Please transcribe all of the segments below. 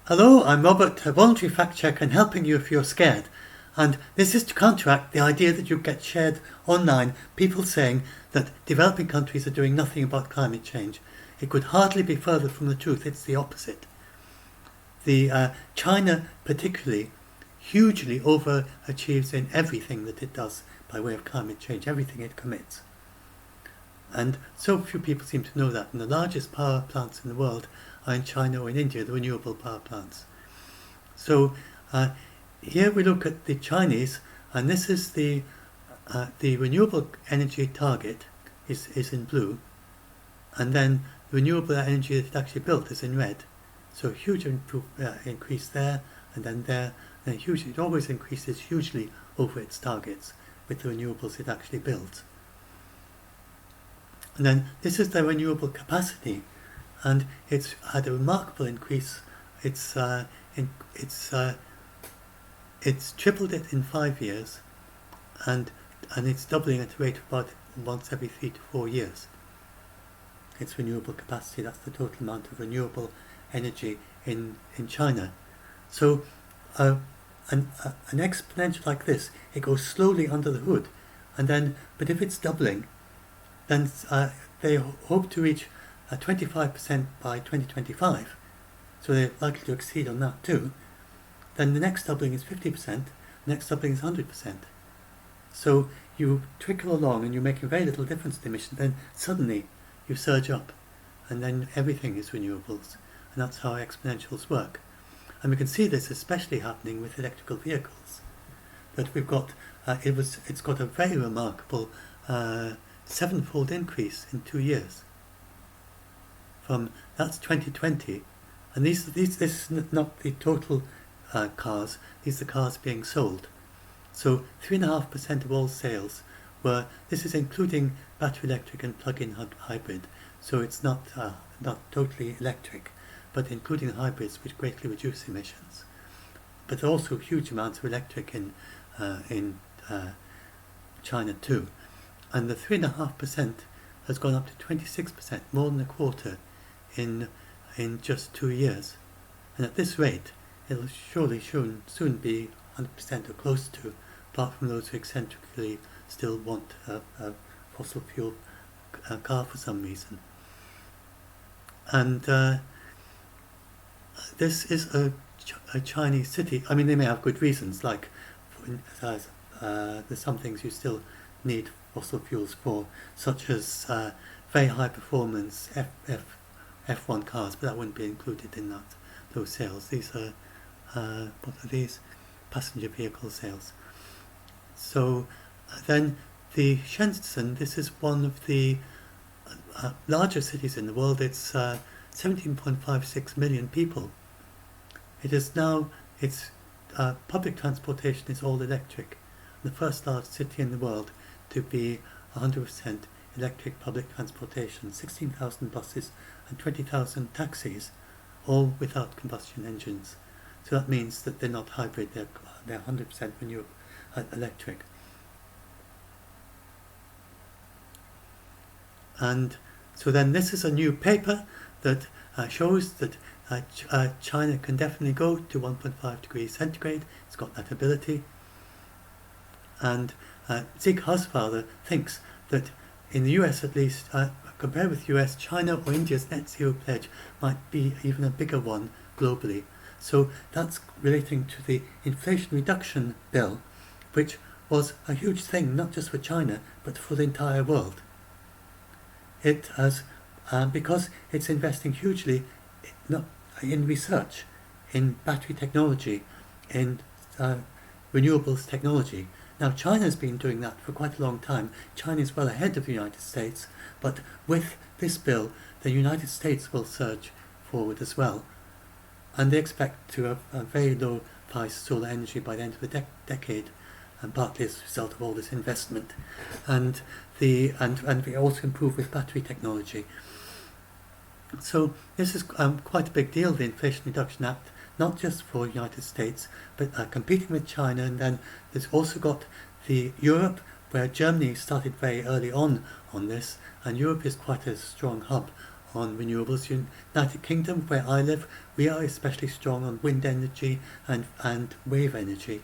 Hello, I'm Robert, a voluntary fact checker and helping you if you're scared. And this is to counteract the idea that you get shared online, people saying that developing countries are doing nothing about climate change. It could hardly be further from the truth, it's the opposite. China particularly hugely overachieves in everything that it does by way of climate change, everything it commits. And so few people seem to know that. And the largest power plants in the world are in China or in India, the renewable power plants. So here we look at the Chinese, and this is the renewable energy target is in blue, and then the renewable energy that it actually built is in red. So a huge increase there, and then there, and it always increases hugely over its targets with the renewables it actually builds. And then this is the renewable capacity, and it's had a remarkable increase. It's tripled it in 5 years, and it's doubling at a rate of about once every 3 to 4 years. Its renewable capacity, that's the total amount of renewable energy in China. So an exponential like this, it goes slowly under the hood, but if it's doubling, then they hope to reach 25% by 2025, so they're likely to exceed on that too. Then the next doubling is 50%, the next doubling is 100%. So you trickle along and you're making very little difference to emission, then suddenly you surge up, and then everything is renewables, and that's how exponentials work. And we can see this especially happening with electrical vehicles, that we've got, it's got a very remarkable 7-fold increase in 2 years. That's 2020, and this is not the total cars, these are the cars being sold. So 3.5% of all sales this is including battery electric and plug-in hybrid, so it's not totally electric, but including hybrids which greatly reduce emissions. But there are also huge amounts of electric in China too. And the 3.5% has gone up to 26%, more than a quarter, in just 2 years. And at this rate, it'll surely soon be 100% or close to, apart from those who eccentrically still want a fossil fuel car for some reason. And this is a Chinese city. I mean, they may have good reasons, like there's some things you still need fossil fuels for, such as very high performance F1 cars, but that wouldn't be included in those sales. These are what are these? Passenger vehicle sales. So then the Shenzhen, this is one of the larger cities in the world. It's 17.56 million people. It is now, its public transportation is all electric. The first large city in the world to be 100% electric public transportation, 16,000 buses and 20,000 taxis, all without combustion engines. So that means that they're not hybrid, they're 100% renewable electric. And so then this is a new paper that shows that China can definitely go to 1.5 degrees centigrade. It's got that ability. And Zeke Hausfather thinks that in the US at least, compared with US, China or India's net zero pledge might be even a bigger one globally. So that's relating to the Inflation Reduction Bill, which was a huge thing, not just for China, but for the entire world. It has, because it's investing hugely in research, in battery technology, in renewables technology. Now, China's been doing that for quite a long time. China is well ahead of the United States, but with this bill, the United States will surge forward as well. And they expect to have a very low price solar energy by the end of the decade, and partly as a result of all this investment. And we also improve with battery technology. So this is quite a big deal, the Inflation Reduction Act, not just for the United States, but competing with China. And then there's also got the Europe, where Germany started very early on this, and Europe is quite a strong hub on renewables. United Kingdom, where I live, we are especially strong on wind energy and wave energy.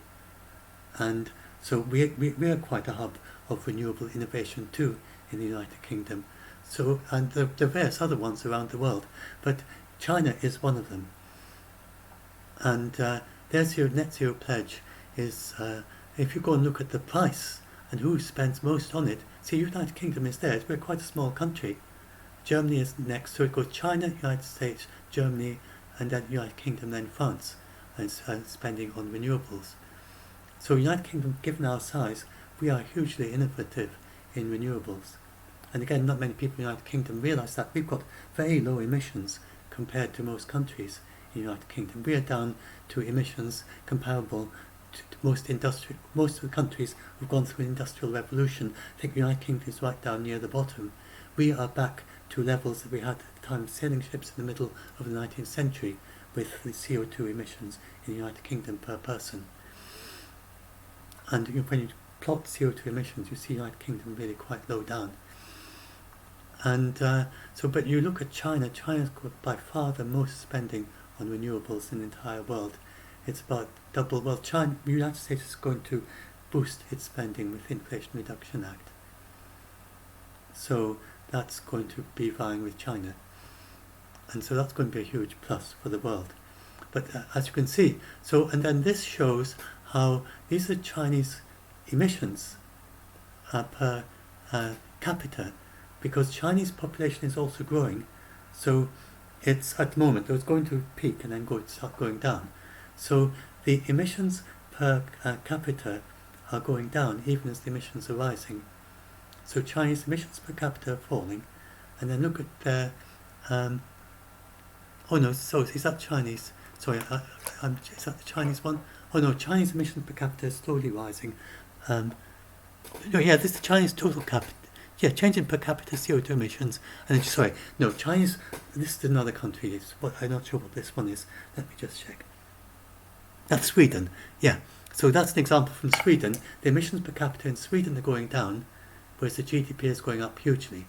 And so we are quite a hub of renewable innovation too in the United Kingdom. So, and there are various other ones around the world, but China is one of them. And their net zero pledge is, if you go and look at the price and who spends most on it, see, United Kingdom is there. We're quite a small country. Germany is next, so it goes China, United States, Germany, and then United Kingdom, then France, and spending on renewables. So United Kingdom, given our size, we are hugely innovative in renewables. And again, not many people in the United Kingdom realise that we've got very low emissions compared to most countries in the United Kingdom. We are down to emissions comparable to most of the countries who've gone through an industrial revolution. I think the United Kingdom is right down near the bottom. We are back to levels that we had at the time of sailing ships in the middle of the 19th century with the CO2 emissions in the United Kingdom per person. And when you plot CO2 emissions, you see United Kingdom really quite low down. And but you look at China. China's got by far the most spending on renewables in the entire world. It's about double. Well, the United States is going to boost its spending with the Inflation Reduction Act. So that's going to be vying with China. And so that's going to be a huge plus for the world. But as you can see, and then this shows how these are Chinese emissions per capita, because Chinese population is also growing. So it's at the moment, it's going to peak and then start going down. So the emissions per capita are going down even as the emissions are rising. So Chinese emissions per capita are falling, and then look at their, is that Chinese? Sorry, is that the Chinese one? Oh no, Chinese emissions per capita is slowly rising. This is the Chinese total capita. Yeah, change in per capita CO2 emissions. And Chinese, this is another country. I'm not sure what this one is. Let me just check. That's Sweden. Yeah, so that's an example from Sweden. The emissions per capita in Sweden are going down, whereas the GDP is going up hugely.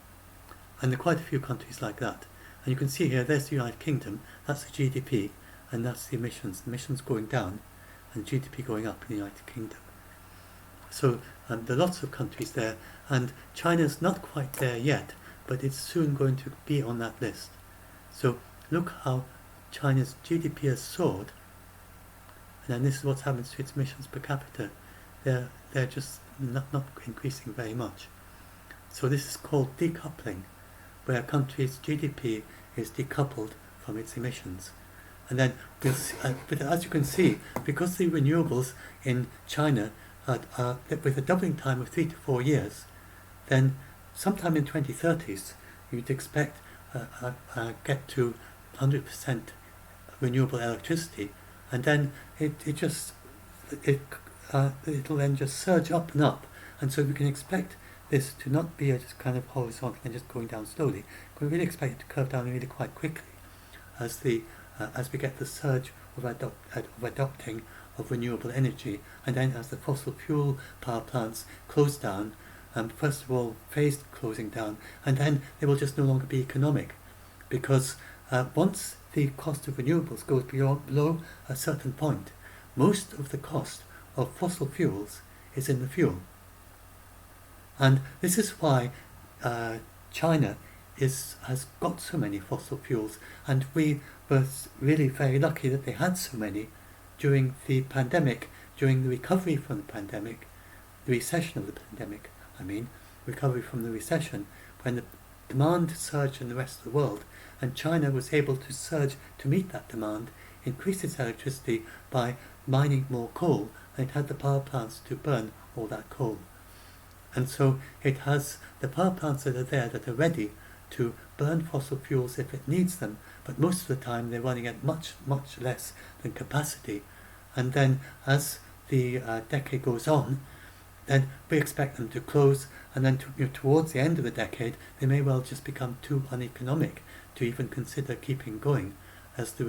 And there are quite a few countries like that. And you can see here, there's the United Kingdom, that's the GDP, and that's the emissions. The emissions going down, and GDP going up in the United Kingdom. So there are lots of countries there, and China's not quite there yet, but it's soon going to be on that list. So look how China's GDP has soared, and then this is what's happened to its emissions per capita. They're just not increasing very much. So this is called decoupling, where a country's GDP is decoupled from its emissions. And then we'll see, but as you can see, because the renewables in China are with a doubling time of 3 to 4 years, then sometime in 2030s you'd expect get to 100% renewable electricity, and then it'll then just surge up and up, and so we can expect this to not be just kind of horizontal and just going down slowly. We really expect it to curve down really quite quickly as we get the surge of adopting of renewable energy, and then as the fossil fuel power plants close down, first of all phased closing down, and then they will just no longer be economic, because once the cost of renewables goes below a certain point, most of the cost of fossil fuels is in the fuel. And this is why China has got so many fossil fuels, and we were really very lucky that they had so many during the pandemic, during the recovery from the pandemic, the recession of the pandemic, recovery from the recession, when the demand surged in the rest of the world, and China was able to surge to meet that demand, increase its electricity by mining more coal, and it had the power plants to burn all that coal. And so it has the power plants that are there that are ready to burn fossil fuels if it needs them, but most of the time they're running at much, much less than capacity. And then as the decade goes on, then we expect them to close, and then towards the end of the decade they may well just become too uneconomic to even consider keeping going as the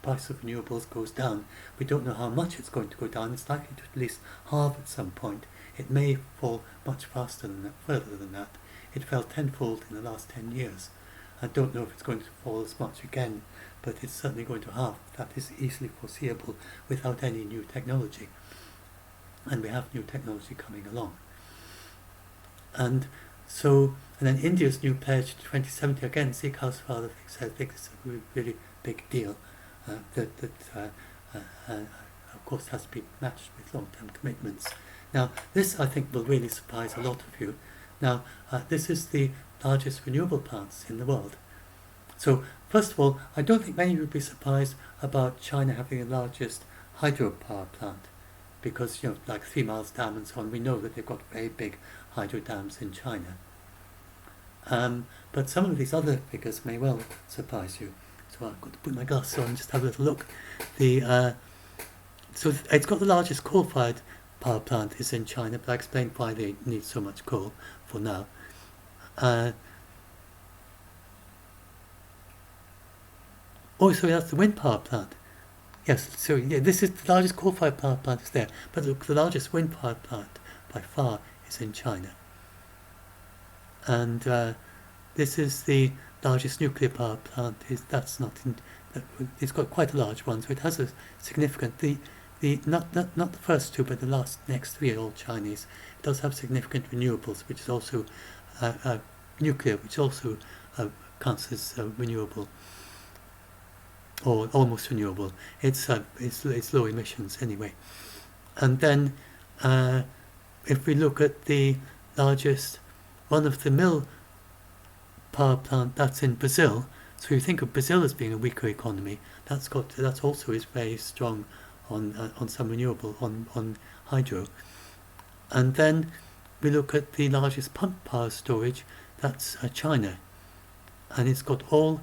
price of renewables goes down. We don't know how much it's going to go down. It's likely to at least halve at some point. It may fall much faster than that, further than that. It fell tenfold in the last 10 years. I don't know if it's going to fall as much again, but it's certainly going to halve. That is easily foreseeable without any new technology. And we have new technology coming along. And then India's new pledge to 2070, again, Sikh House Father says it's a really big deal that of course has to be matched with long-term commitments. Now, this I think will really surprise a lot of you. Now, this is the largest renewable plants in the world. So, first of all, I don't think many would be surprised about China having the largest hydropower plant, because, like 3 Miles Dam and so on, we know that they've got very big hydro dams in China. But some of these other figures may well surprise you. So I've got to put my glasses on and just have a little look. So it's got the largest coal-fired power plant is in China, but I explained why they need so much coal for now. So that's the wind power plant. Yes, so yeah, this is the largest coal-fired power plant is there, but the largest wind power plant by far is in China. And this is the largest nuclear power plant. It's got quite a large one, so it has a significant. Not the first two, but the next three are all Chinese. It does have significant renewables, which is also nuclear, which also counts as renewable, or almost renewable. It's low emissions anyway. And then if we look at the largest run-of-the-mill power plant, that's in Brazil. So you think of Brazil as being a weaker economy. That also is very strong on some renewable, on hydro. And then we look at the largest pump power storage, that's China. And it's got all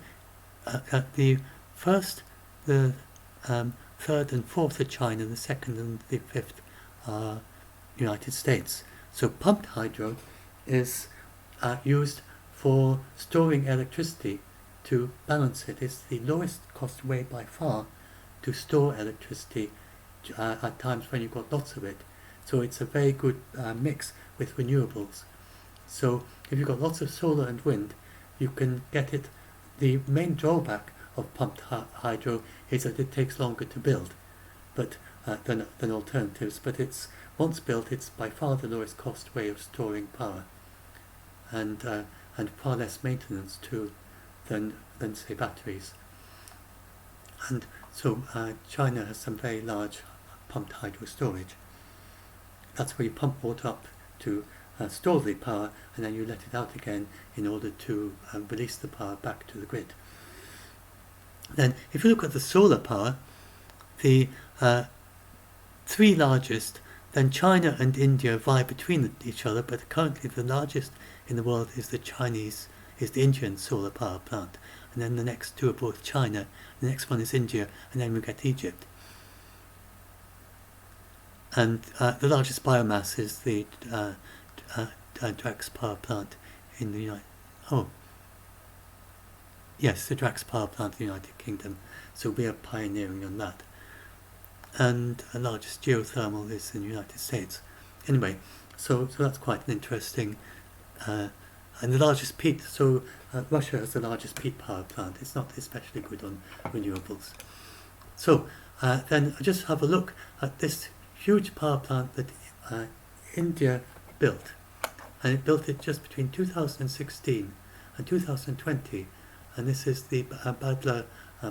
at the first, the third and fourth are China, the second and the fifth are United States. So pumped hydro is used for storing electricity to balance it. It's the lowest cost way by far to store electricity at times when you've got lots of it. So it's a very good mix with renewables. So if you've got lots of solar and wind, you can get it. The main drawback of pumped hydro is that it takes longer to build than alternatives, but once built, it's by far the lowest cost way of storing power, and far less maintenance too than say batteries. And so China has some very large pumped hydro storage. That's where you pump water up to store the power, and then you let it out again in order to release the power back to the grid. Then if you look at the solar power, the three largest, then China and India vie between each other, but currently the largest in the world is the Indian solar power plant. And then the next two are both China, the next one is India, and then we get Egypt. And the largest biomass is the Drax power plant in the the Drax power plant in the United Kingdom. So we are pioneering on that. And the largest geothermal is in the United States. Anyway, so that's quite an interesting. And the largest peat. So Russia has the largest peat power plant. It's not especially good on renewables. So then I just have a look at this huge power plant that India built, and it built it just between 2016 and 2020, and this is the Badla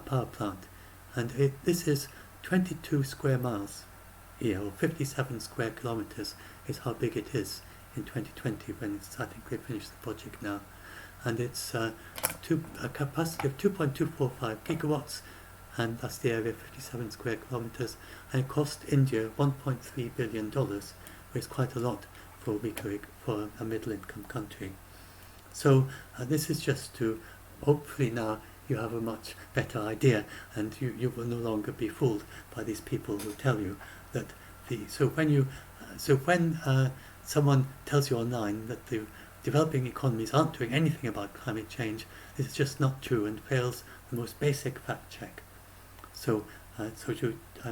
power plant, and this is 22 square miles here, or 57 square kilometers is how big it is in 2020 when I think they finished the project now, and it's a capacity of 2.245 gigawatts, and that's the area, 57 square kilometers, and it cost India $1.3 billion, which is quite a lot for a middle-income country. So this is just to, hopefully now you have a much better idea, and you will no longer be fooled by these people who tell you that when someone tells you online that the developing economies aren't doing anything about climate change, this is just not true and fails the most basic fact check. So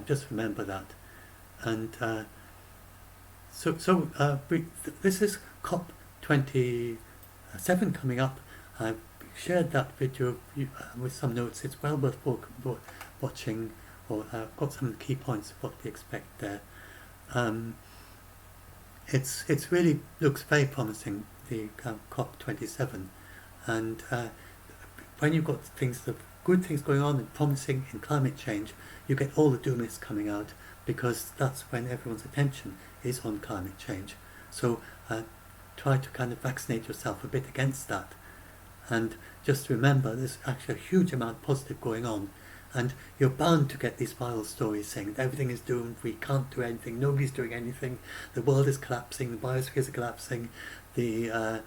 just remember that. And this is COP27 coming up, I've shared that video with some notes. It's well worth watching, or got some of the key points of what we expect there. It's really looks very promising, the COP27, and when you've got good things going on and promising in climate change, you get all the doomists coming out, because that's when everyone's attention is on climate change. So try to kind of vaccinate yourself a bit against that, and just remember there's actually a huge amount of positive going on, and you're bound to get these viral stories saying that everything is doomed, we can't do anything, nobody's doing anything, the world is collapsing, the biospheres are collapsing, there's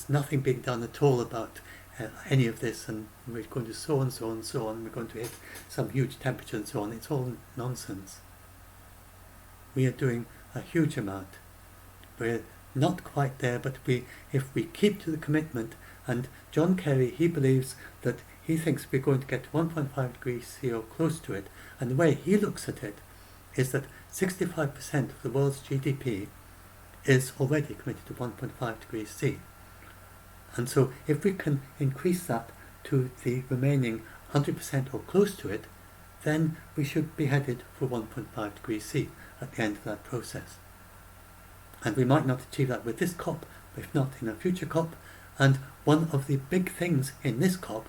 nothing being done at all about any of this, and we're going to so and so and so on, we're going to hit some huge temperature and so on. It's all nonsense. We are doing a huge amount. We're not quite there, but if we keep to the commitment, and John Kerry, he believes that he thinks we're going to get to 1.5 degrees C or close to it, and the way he looks at it is that 65% of the world's GDP is already committed to 1.5 degrees C. And so if we can increase that to the remaining 100% or close to it, then we should be headed for 1.5 degrees C at the end of that process. And we might not achieve that with this COP, but if not in a future COP. And one of the big things in this COP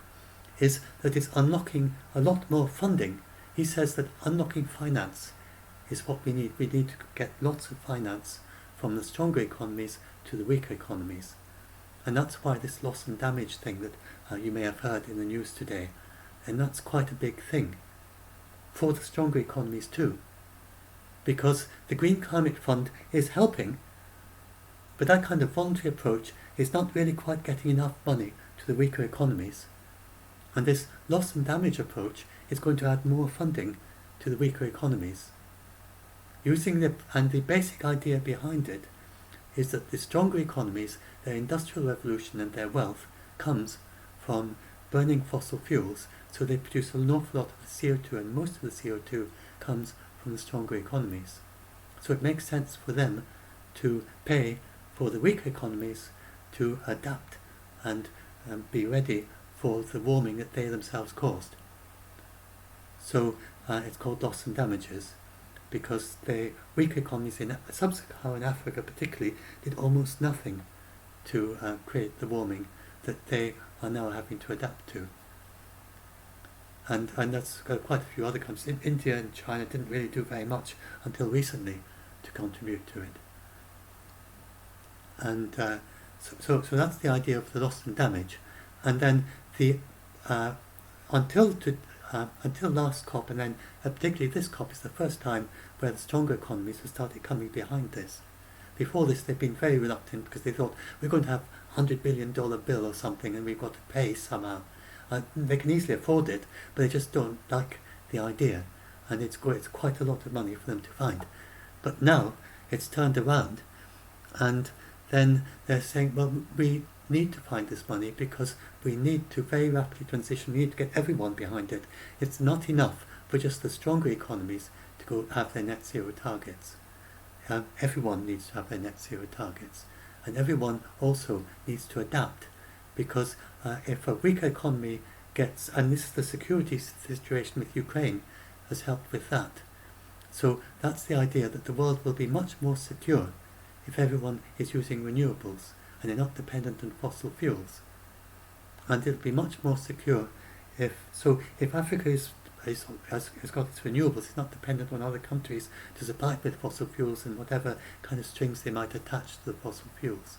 is that it's unlocking a lot more funding. He says that unlocking finance is what we need. We need to get lots of finance from the stronger economies to the weaker economies. And that's why this loss and damage thing that you may have heard in the news today, and that's quite a big thing for the stronger economies too, because the Green Climate Fund is helping, but that kind of voluntary approach is not really quite getting enough money to the weaker economies. And this loss and damage approach is going to add more funding to the weaker economies. And the basic idea behind it is that the stronger economies, their industrial revolution and their wealth comes from burning fossil fuels, so they produce an awful lot of the CO2, and most of the CO2 comes from the stronger economies. So it makes sense for them to pay for the weaker economies to adapt and be ready for the warming that they themselves caused. So it's called loss and damages, because the weaker economies in sub-Saharan Africa particularly did almost nothing to create the warming that they are now having to adapt to. And that's quite a few other countries. India and China didn't really do very much until recently to contribute to it. And so that's the idea of the loss and damage. And then until last COP, and then particularly this COP, is the first time where the stronger economies have started coming behind this. Before this, they've been very reluctant because they thought we're going to have $100 billion bill or something, and we've got to pay somehow. They can easily afford it, but they just don't like the idea, and it's quite a lot of money for them to find. But now it's turned around, and then they're saying, well, we need to find this money because we need to very rapidly transition. We need to get everyone behind it. It's not enough for just the stronger economies to go have their net zero targets. Everyone needs to have their net zero targets, and everyone also needs to adapt, because if a weaker economy gets, and this is the security situation with Ukraine has helped with that. So that's the idea, that the world will be much more secure if everyone is using renewables and they're not dependent on fossil fuels. And it'll be much more secure if Africa has got its renewables, it's not dependent on other countries to supply it with fossil fuels and whatever kind of strings they might attach to the fossil fuels.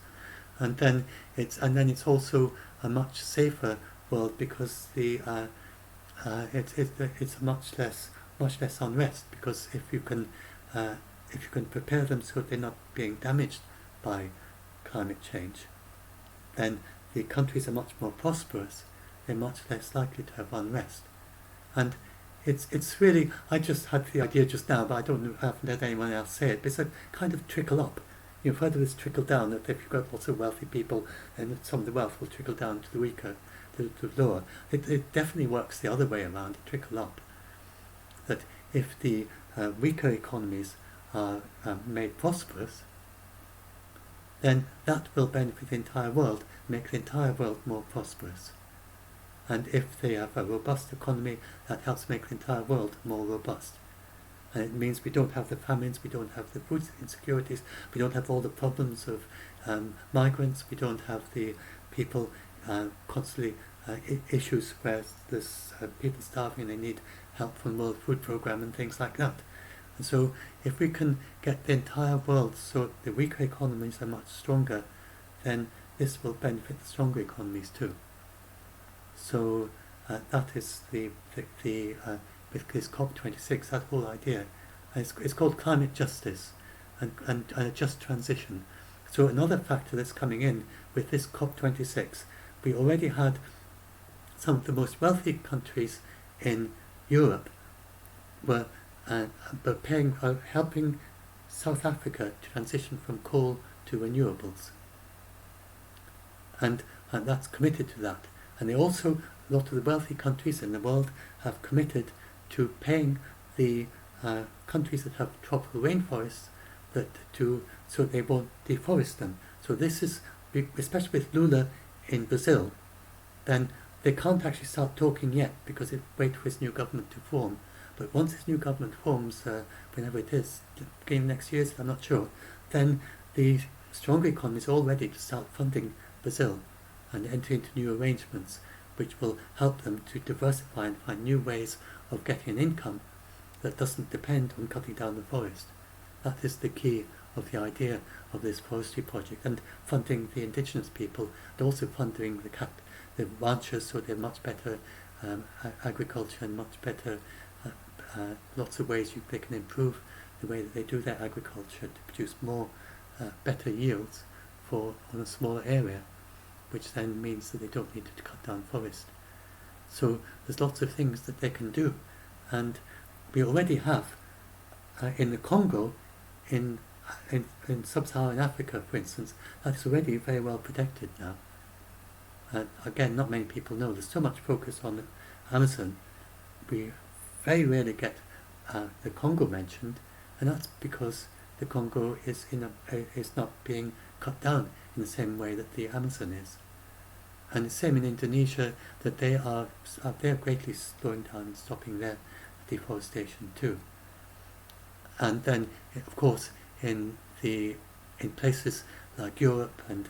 And then it's also a much safer world, because it's a much less unrest, because if you can prepare them so that they're not being damaged by climate change, then the countries are much more prosperous. They're much less likely to have unrest. And it's really, I just had the idea just now, but I haven't heard anyone else say it, but it's a kind of trickle up. You've heard of this trickle down, that if you've got lots of wealthy people, then some of the wealth will trickle down to the weaker, to the lower. It definitely works the other way around, trickle up. That if the weaker economies are made prosperous, then that will benefit the entire world, make the entire world more prosperous. And if they have a robust economy, that helps make the entire world more robust. And it means we don't have the famines, we don't have the food insecurities, we don't have all the problems of migrants, we don't have the people constantly issues where there's people starving and they need help from the World Food Programme and things like that. And so if we can get the entire world so the weaker economies are much stronger, then this will benefit the stronger economies too. So that is with this COP26, that whole idea. It's called climate justice and a just transition. So another factor that's coming in with this COP26, we already had some of the most wealthy countries in Europe were helping South Africa transition from coal to renewables. And that's committed to that. And they also, a lot of the wealthy countries in the world have committed to paying the countries that have tropical rainforests so they won't deforest them. So this is, especially with Lula in Brazil, then they can't actually start talking yet because they wait for his new government to form. But once his new government forms, whenever it is, beginning next year, I'm not sure, then the stronger economies are all ready to start funding Brazil and enter into new arrangements which will help them to diversify and find new ways of getting an income that doesn't depend on cutting down the forest. That is the key of the idea of this forestry project, and funding the indigenous people and also funding the ranchers so they're much better agriculture and much better lots of ways they can improve the way that they do their agriculture to produce more better yields on a smaller area, which then means that they don't need to cut down forest. So there's lots of things that they can do, and we already have in the Congo, in sub-Saharan Africa, for instance, that's already very well protected now. Again, not many people know. There's so much focus on the Amazon. We very rarely get the Congo mentioned, and that's because the Congo is not being cut down in the same way that the Amazon is. And the same in Indonesia, that they are greatly slowing down and stopping their deforestation too. And then, of course, in places like Europe and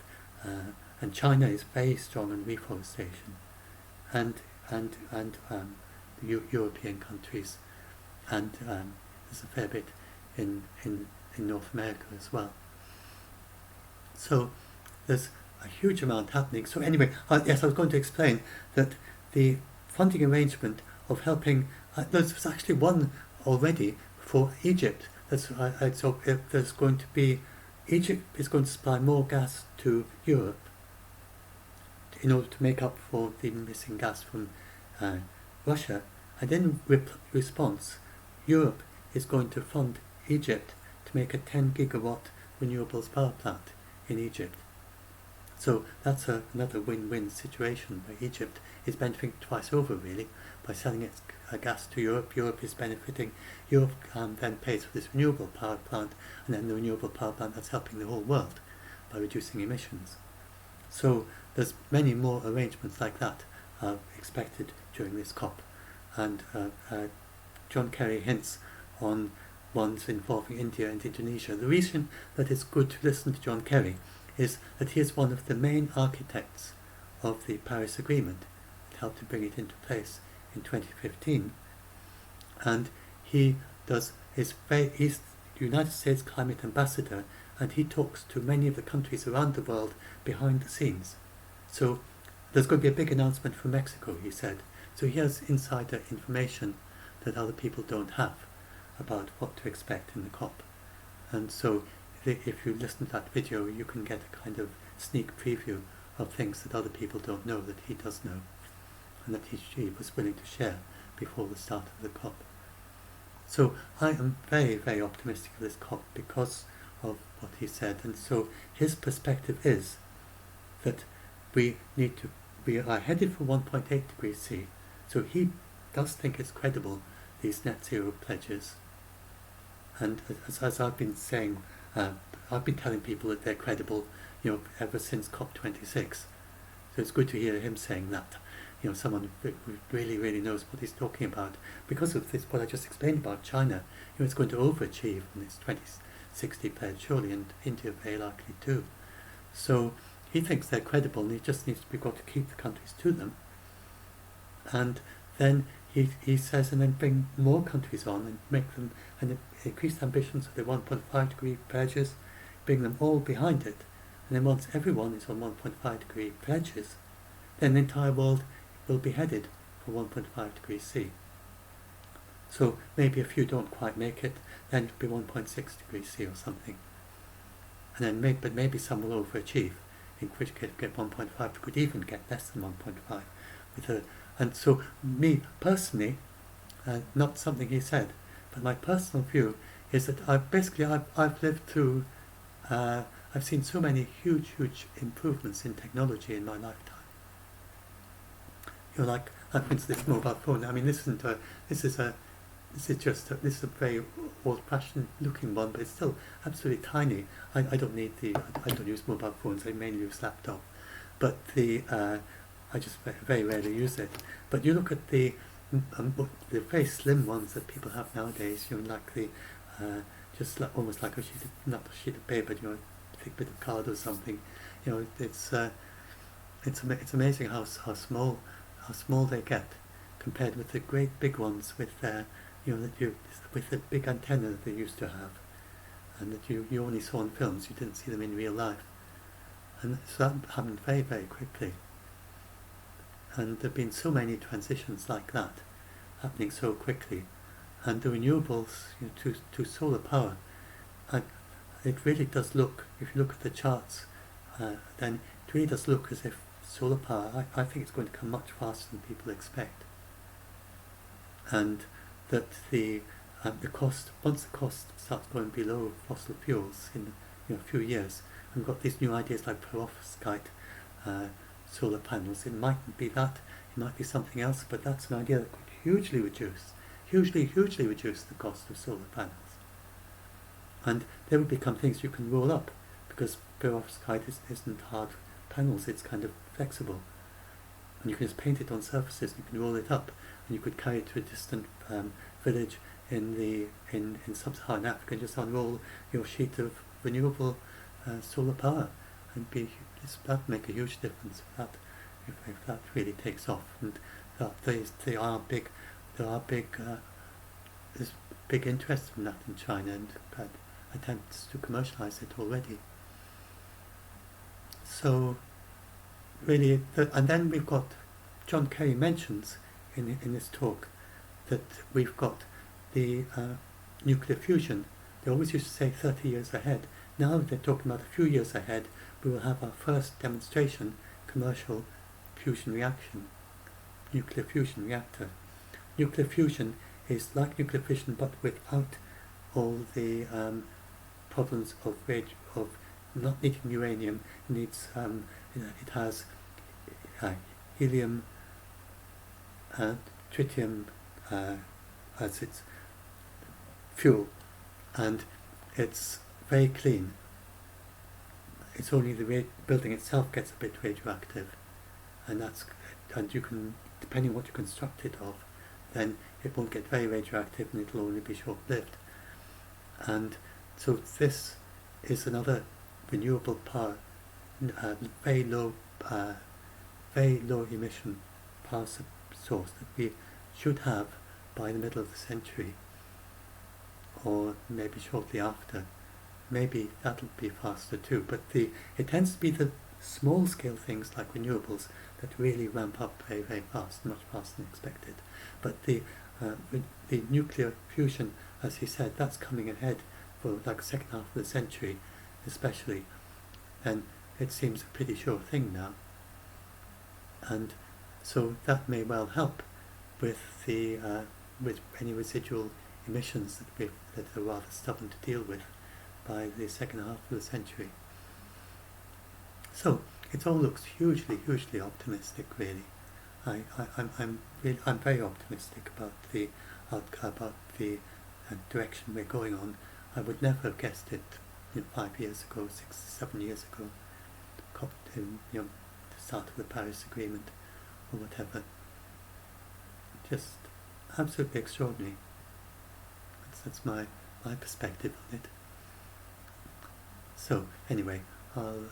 China is very strong on reforestation, and the European countries, and there's a fair bit in North America as well. So there's a huge amount happening. So anyway, yes, I was going to explain that the funding arrangement of helping, there's actually one already for Egypt. There's going to be, Egypt is going to supply more gas to Europe in order to make up for the missing gas from Russia. And in response, Europe is going to fund Egypt to make a 10 gigawatt renewables power plant in Egypt. So that's another win-win situation where Egypt is benefiting twice over, really, by selling its gas to Europe. Europe is benefiting. Europe then pays for this renewable power plant, and then the renewable power plant that's helping the whole world by reducing emissions. So there's many more arrangements like that expected during this COP. And John Kerry hints on ones involving India and Indonesia. The reason that it's good to listen to John Kerry is that he is one of the main architects of the Paris Agreement. It helped to bring it into place in 2015. And he's the United States Climate Ambassador, and he talks to many of the countries around the world behind the scenes. So there's going to be a big announcement from Mexico, he said. So he has insider information that other people don't have about what to expect in the COP. And so if you listen to that video, you can get a kind of sneak preview of things that other people don't know that he does know, and that he was willing to share before the start of the COP. So I am very, very optimistic of this COP because of what he said. And so his perspective is that we are headed for 1.8 degrees C. So he does think it's credible, these net zero pledges. And as I've been saying, I've been telling people that they're credible ever since COP26. So it's good to hear him saying that. Someone who really, really knows what he's talking about. Because of this, what I just explained about China, it's going to overachieve in its 2060 pledge, surely, and India very likely too. So he thinks they're credible, and he just needs to be got to keep the countries to them. And then he says, and then bring more countries on and make them, and increase ambitions of the 1.5 degree pledges, bring them all behind it. And then once everyone is on 1.5 degree pledges, then the entire world will be headed for 1.5 degrees C. So maybe a few don't quite make it, then it'll be 1.6 degrees C or something. And then maybe some will overachieve, in which case get 1.5, you could even get less than 1.5 with a. And so me personally, not something he said, but my personal view is that I've lived through, I've seen so many huge improvements in technology in my lifetime. Like for instance, this mobile phone. I mean, this is a very old-fashioned looking one, but it's still absolutely tiny. I don't use mobile phones. I mainly use laptop, but I just very rarely use it. But you look at the very slim ones that people have nowadays. Like the just like, almost like not a sheet of paper, a thick bit of card or something. It's amazing how small they get compared with the great big ones with with the big antenna that they used to have, and that you only saw in films. You didn't see them in real life, and so that happened very, very quickly. And there've been so many transitions like that happening so quickly, and the renewables to solar power, and it really does look, if you look at the charts, then it really does look as if solar power, I think it's going to come much faster than people expect, and that the cost, once the cost starts going below fossil fuels in a few years, and we've got these new ideas like perovskite solar panels. It mightn't be that, it might be something else, but that's an idea that could hugely reduce the cost of solar panels, and they would become things you can roll up, because perovskite isn't hard panels, it's kind of flexible, and you can just paint it on surfaces, you can roll it up, and you could carry it to a distant village in sub-Saharan Africa and just unroll your sheet of renewable solar power, and that would make a huge difference if that really takes off. And there's big interest in that in China, and attempts to commercialize it already. So really, and then we've got, John Kerry mentions in this talk that we've got the nuclear fusion. They always used to say 30 years ahead. Now they're talking about a few years ahead. We will have our first demonstration commercial fusion reaction, nuclear fusion reactor. Nuclear fusion is like nuclear fission, but without all the problems of not needing uranium. It needs it has helium, tritium as its fuel, and it's very clean. It's only the building itself gets a bit radioactive, and you can, depending on what you construct it of, then it won't get very radioactive, and it'll only be short-lived. And so this is another renewable power, very low emission power source that we should have by the middle of the century, or maybe shortly after. Maybe that'll be faster too, but it tends to be the small scale things like renewables that really ramp up very, very fast, much faster than expected. But the nuclear fusion, as he said, that's coming ahead for like the second half of the century especially, and it seems a pretty sure thing now. And so that may well help with with any residual emissions that are rather stubborn to deal with by the second half of the century. So it all looks hugely optimistic, really. I'm very optimistic about the direction we're going on. I would never have guessed it 5 years ago, 6, 7 years ago. in the start of the Paris Agreement or whatever. Just absolutely extraordinary. That's my perspective on it. So anyway, I'll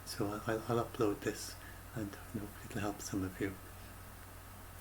upload this, and hopefully it'll help some of you.